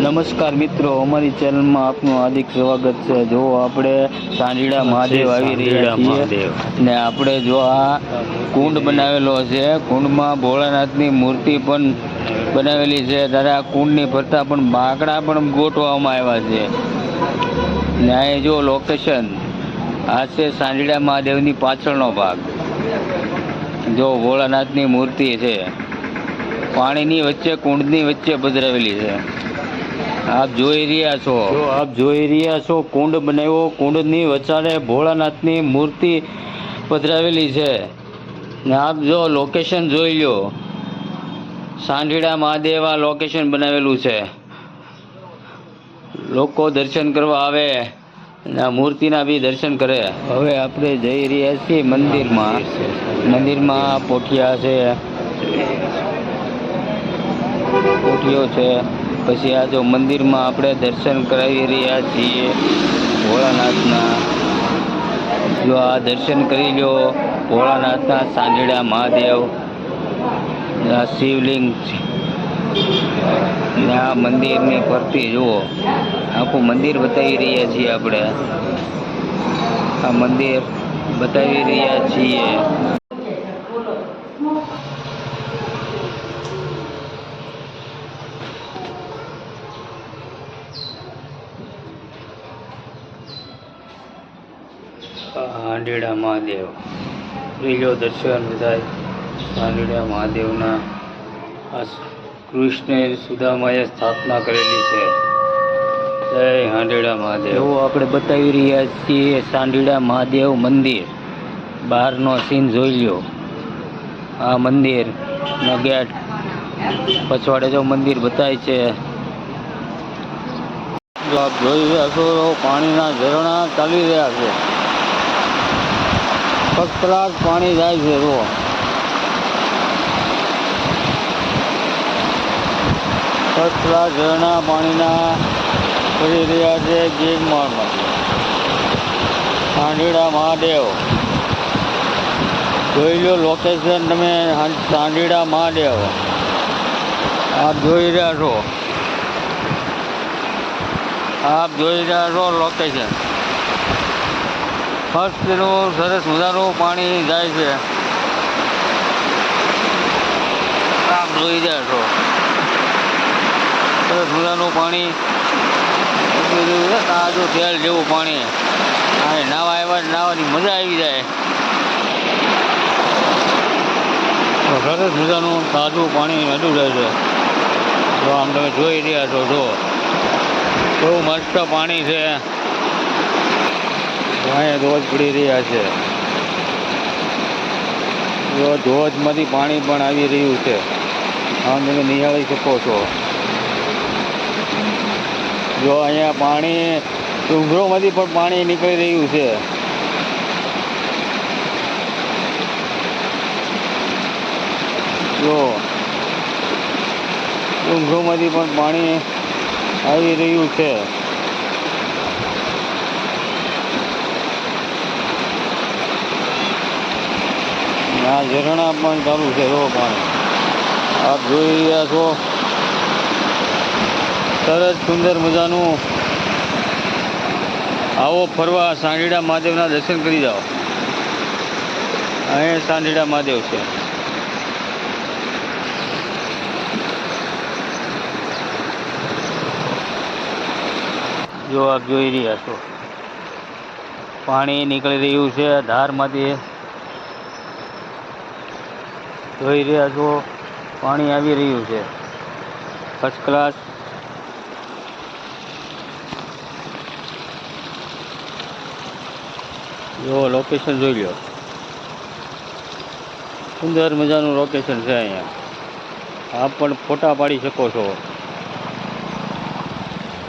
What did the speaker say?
નમસ્કાર મિત્રો, અમારી ચેનલમાં આપનું હાર્દિક સ્વાગત છે। જો આપણે સાંઢીડા મહાદેવ આવી રહ્યા છીએ ને આપણે જો આ કુંડ બનાવેલો છે, કુંડમાં ભોળાનાથની મૂર્તિ પણ બનાવેલી છે। ત્યારે આ કુંડની ફરતા પણ બાંકડા પણ ગોઠવવામાં આવ્યા છે ને અહીં જો લોકેશન આ છે સાંઢીડા મહાદેવની પાછળનો ભાગ। જો ભોળાનાથની મૂર્તિ છે, પાણીની વચ્ચે કુંડની વચ્ચે પધરાવેલી છે। આપ જોઈ રહ્યા છો કુંડ બનાવ્યો, કુંડની વચારે ભોળાનાથની મૂર્તિ પધરાવેલી છે ને આપ જો લોકેશન જોઈ લો, સાંઢીડા મહાદેવ આ લોકેશન બનાવેલું છે। લોકો દર્શન કરવા આવે અને આ મૂર્તિના બી દર્શન કરે। હવે આપણે જઈ રહ્યા છીએ મંદિરમાં। મંદિરમાં પોઠિયા છે, પોઠીઓ છે। પછી આ જો મંદિરમાં આપણે દર્શન કરાવી રહ્યા છીએ ભોળાનાથના। જો આ દર્શન કરી લો ભોળાનાથના, સાંઢીડા મહાદેવ, આ શિવલિંગ છે ને આ મંદિરની ફરતી જુઓ, આખું મંદિર બતાવી રહ્યા છીએ આપણે। આ મંદિર બતાવી રહ્યા છીએ। સાંઢીડા મહાદેવ લીલો દર્શન બધાય સાંઢીડા મહાદેવના। આ કૃષ્ણે સુદામાએ સ્થાપના કરેલી છે। જય સાંઢીડા મહાદેવ। એવું આપણે બતાવી રહ્યા છીએ સાંઢીડા મહાદેવ મંદિર, બહારનો સીન જોઈ લો। આ મંદિરનો ગેટ પછવાડે જો મંદિર બતાય છે। જો આપ જોઈ રહ્યા છો પાણીના ઝરણા ચાલી રહ્યા છે, ફર્સ્ટ ક્લાસ પાણી જાય છે। જો ફર્સ્ટ ક્લાસ ઝરણા પાણીના કરી રહ્યા છે ગિરમાળમાંથી। સાંઢીડા મહાદેવ જોઈ લો લોકેશન તમે, સાંઢીડા મહાદેવ આપ જોઈ રહ્યા છો, આપ જોઈ રહ્યા છો લોકેશન। ફર્સ્ટનું સરસ મજાનું પાણી જાય છે, આપ જોઈ રહ્યા છો સરસ મજાનું પાણી। તાજું તેલ જેવું પાણી, આ નાવા આવ્યા નાવાની મજા આવી જાય। સરસ મજાનું તાજું પાણી હેડું જાય છે। જો આમ તમે જોઈ રહ્યા છો, જો બહુ મસ્ત પાણી છે। અહીંયા ધોધ પડી રહ્યા છે, જો ધોધમાંથી પાણી પણ આવી રહ્યું છે, આમ તમે નિહાળી શકો છો। જો અહીંયા પાણી ડુંગરોમાંથી પણ પાણી નીકળી રહ્યું છે। જો ડુંગરોમાંથી પણ પાણી આવી રહ્યું છે। આ ઝરણા પણ ચાલુ છે, જો પાણી આપ જોઈ રહ્યા છો। સરસ સુંદર મજાનું આવો ફરવા સાંઢીડા મહાદેવના દર્શન કરી જાઓ। અહીં સાંઢીડા મહાદેવ છે। જો આપ જોઈ રહ્યા છો પાણી નીકળી રહ્યું છે ધારમાંથી, જોઈ રહ્યા છો પાણી આવી રહ્યું છે ફર્સ્ટ ક્લાસ। જો લોકેશન જોઈ લો, સુંદર મજાનું લોકેશન છે। અહીંયા આપ પણ ફોટા પાડી શકો છો।